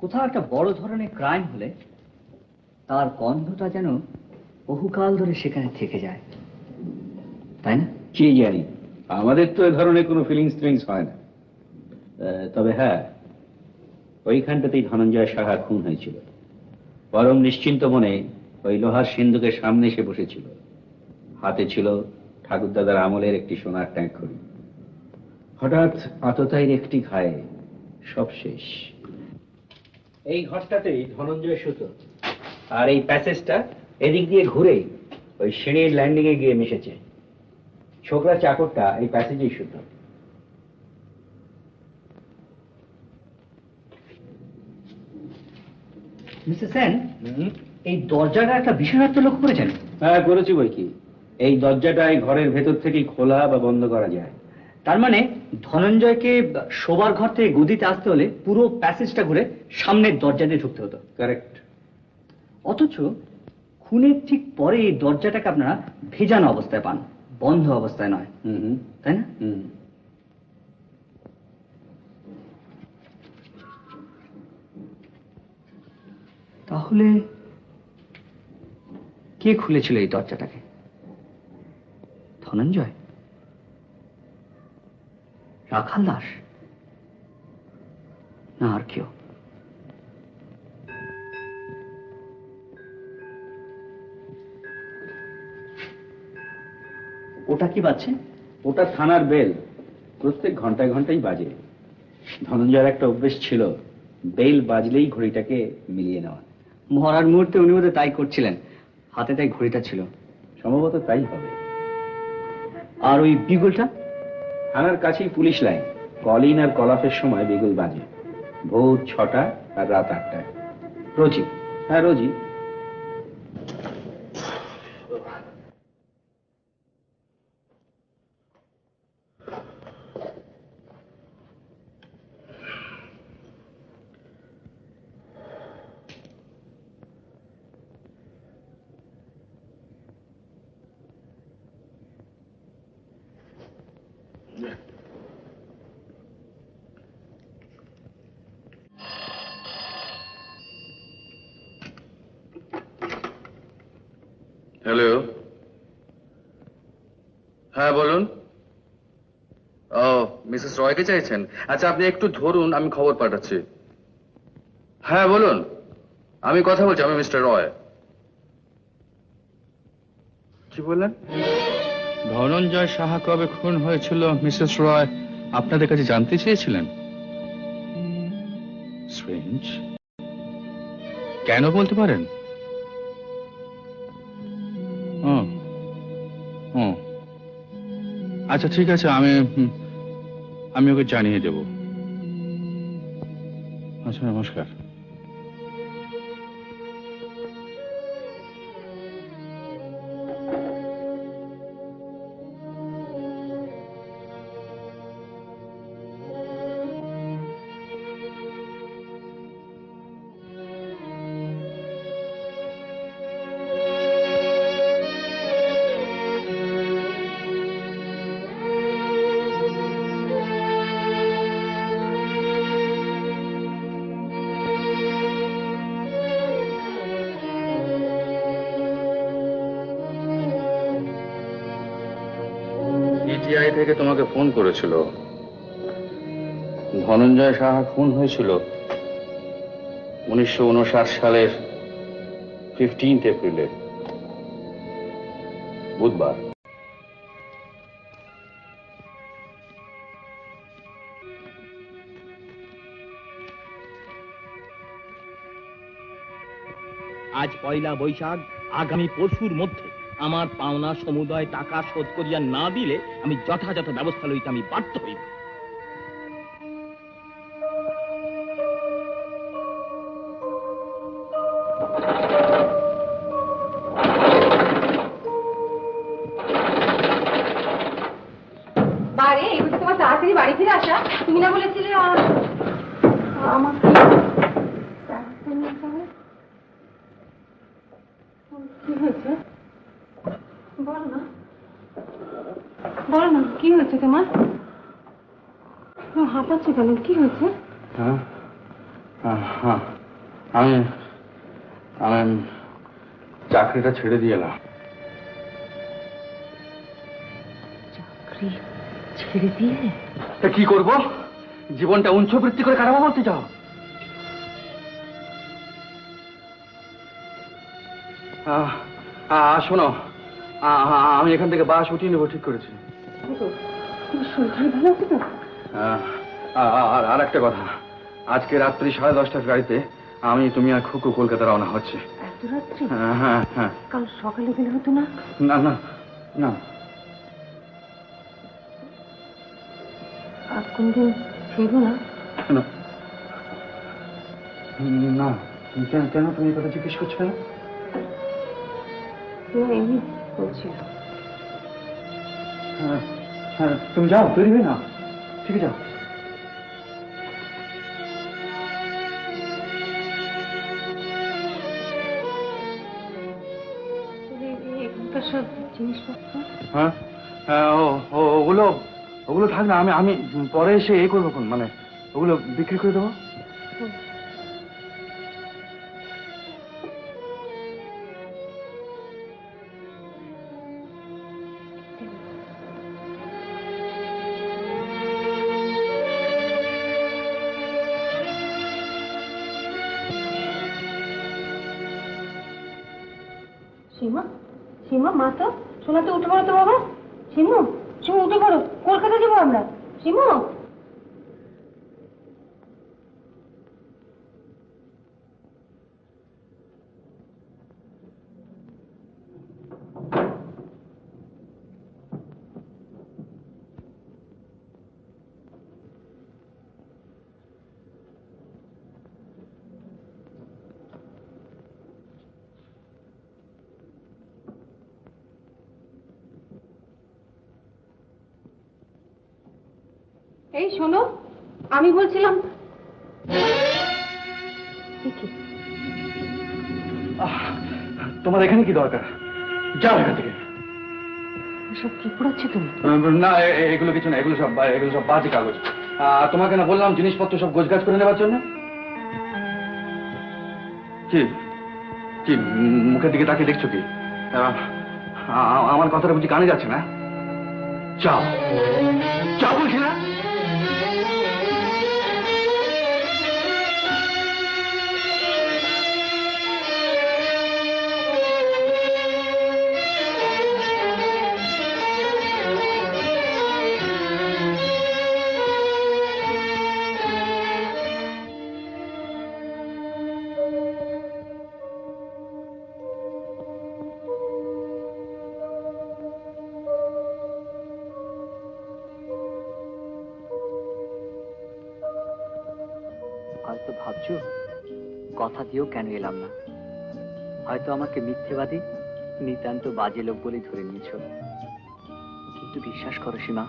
কোথাও একটা বড় ধরনের ক্রাইম হলে তার গন্ধটা যেন বহুকাল ধরে সেখানে থেকে যায়, তাই না? কি জানি, আমাদের তো এ ধরনের কোনো ফিলিংস হয় না। তবে হ্যাঁ, ওইখানটাতেই ধনঞ্জয় সাহা খুন হয়েছিল। পরম নিশ্চিন্ত মনে ওই লোহার সিন্ধুকের সামনে এসে বসেছিল। হাতে ছিল ঠাকুরদাদার আমলের একটি সোনার ট্যাঙ্ক ঘড়ি। হঠাৎ আততায়ীর একটি ঘায়ে সব শেষ। এই ঘরটাতেই ধনঞ্জয় শুতো, আর এই প্যাসেজটা এদিক দিয়ে ঘুরে ওই সিঁড়ির ল্যান্ডিং এ গিয়ে মিশেছে। ছোকরা চাকরটা এই প্যাসেজেই শুতো। মিস্টার সেন, এই দরজাটা একটা বিশেষত্ব লক্ষ্য করেছেন? হ্যাঁ, করেছি বই কি। এই দরজাটা এই ঘরের ভেতর থেকেই খোলা বা বন্ধ করা যায়। তার মানে ধনঞ্জয়কে শোবার ঘর থেকে গদিতে আসতে হলে পুরো প্যাসেজটা ঘুরে সামনের দরজা দিয়ে ঢুকতে হতো। কারেক্ট। অথচ খুনের ঠিক পরে এই দরজাটাকে আপনারা ভেজানো অবস্থায় পান, বন্ধ অবস্থায় নয়, তাই না? তাহলে কে খুলেছিল এই দরজাটাকে? ধনঞ্জয়? রাখাল দাস? না আর কেউ? ওটা কি বাজছে? ওটা থানার বেল, প্রত্যেক ঘন্টায় ঘন্টায় বাজে। ধনঞ্জয়ের একটা অভ্যেস ছিল, বেল বাজলেই ঘড়িটাকে মিলিয়ে নেওয়া। মরার মুহূর্তে উনি বোধহয় তাই করছিলেন, হাতে তাই ঘড়িটা ছিল। সম্ভবত তাই হবে। আর ওই বিগুলটা? থানার কাছেই পুলিশ লাইন, কলিং আর কলাফের সময় বিগুল বাজে, ভোর 6টা আর রাত 8টায়। রোজই? হ্যাঁ, রোজই। হ্যালো, হ্যাঁ বলুন। ও, মিসেস রয়কে চাইছেন? আচ্ছা, আপনি একটু ধরুন, আমি খবর পাঠাচ্ছি। হ্যাঁ বলুন, আমি কথা বলছি, আমি মিস্টার রয়। কি বললেন? ধনঞ্জয় সাহা কবে খুন হয়েছিল মিসেস রয় আপনাদের কাছে জানতে চেয়েছিলেন? স্ট্রেঞ্জ। কেন বলতে পারেন? আচ্ছা ঠিক আছে, আমি ওকে জানিয়ে দেব। আচ্ছা, নমস্কার। ইটিআই থেকে তোমাকে ফোন করেছিল। ধনঞ্জয় সাহা খুন হয়েছিল 1959 সালের 15 এপ্রিলে, বুধবার। আজ পয়লা বৈশাখ, আগামী পরশুর মধ্যে আমার পাওনা সমুদয় টাকা শোধ করিয়া না দিলে আমি যথাযথ ব্যবস্থা লইতে আমি বাধ্য হইব। বারে এই বুঝি তোমার তাড়াতাড়ি বাড়ি ফিরে আসা? তুমি না বলেছিলে আমার কি হয়েছে? বলো না, বলো না, কি হয়েছে তোমার? হাঁপাচ্ছ কেন? কি হয়েছে? হ্যাঁ, আমি আমি চাকরিটা ছেড়ে দিয়ে এলাম। চাকরি ছেড়ে দিয়ে? তা কি করব? জীবনটা উঞ্চবৃত্তি করে কাটাবো বলতে চাও? শোনো, আমি এখান থেকে বাস উঠিয়ে নেবো ঠিক করেছি। আর একটা কথা, আজকে রাত্রি 10:30টার গাড়িতে আমি, তুমি আর খুকু কলকাতা রওনা হচ্ছে। এত রাত্রি? হ্যাঁ হ্যাঁ। কাল সকালে গেলে হতো না? না না না। আর কোনদিন ফিরবো না? না না, কেন তুমি এই কথা জিজ্ঞেস করছো কেন? এমনি বলছিল। হ্যাঁ, তুমি যাও, তৈরি হয়ে না, ঠিক আছে যাও। এখানকার সব জিনিসপত্র? হ্যাঁ, ওগুলো ওগুলো থাক না, আমি আমি পরে এসে এ করবো, মানে ওগুলো বিক্রি করে দেবো। সীমা, সীমা, মা তো শোনাতে উঠে পড়ো তো বাবা। শিমু, শিমু উঠে পড়ো, কলকাতা যাবো আমরা। শিমু। এই শোনো, আমি বলছিলাম তোমার এখানে কি দরকার? যাও এখান থেকে। সব কি পড়াচ্ছ তুমি? না, এগুলো কিছু না, এগুলো সব বাজে কাগজ। তোমাকে না বললাম জিনিসপত্র সব গোছগাছ করে নেবার জন্য? কি কি মুখের দিকে তাকিয়ে দেখছো কি? আমার কথাটা বুঝি কানে যাচ্ছে না? যাও, যাও বলছি না? হয়তো ভাবছো কথা দিয়েও কেন এলাম না, হয়তো আমাকে মিথ্যেবাদী, নিতান্ত বাজে লোক বলেই ধরে নিয়েছ। কিন্তু বিশ্বাস করো সীমা,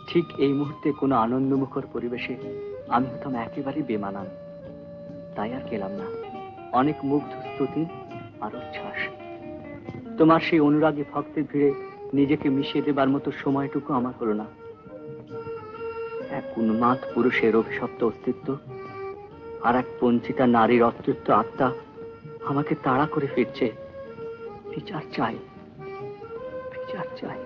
ঠিক এই মুহূর্তে কোনো আনন্দমুখর পরিবেশে আমি হতাম একেবারে বেমানান। তাই আর গেলাম না। অনেক মুগ্ধ স্তুতি আর উচ্ছ্বাস, তোমার সেই অনুরাগী ভক্তের ভিড়ে নিজেকে মিশিয়ে দেবার মতো সময়টুকু আমার হলো না। এক উন্মাদ পুরুষের অভিশপ্ত অস্তিত্ব আর এক বঞ্চিতা নারীর অতৃপ্ত আত্মা আমাকে তাড়া করে ফিরছে। বিচার চাই, বিচার চাই।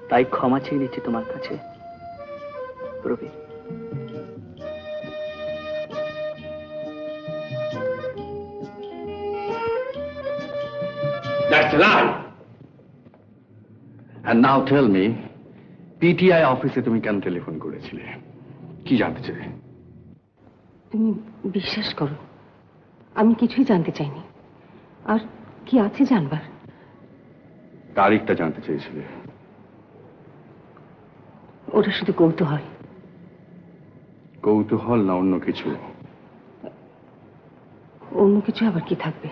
তাই ক্ষমা চেয়ে নিচ্ছি তোমার কাছে, Prabir. That's a lie. And now tell me, PTI অফিসে তুমি কেন টেলিফোন করেছিলে? কি জানতে চাই? তুমি বিশ্বাস করো, আমি কিছুই জানতে চাইনি। আর কি আছে জানবার? তারিখটা জানতে চেয়েছিলে। ওটা শুধু কৌতূহল। কৌতূহল না অন্য কিছু? অন্য কিছু আবার কি থাকবে?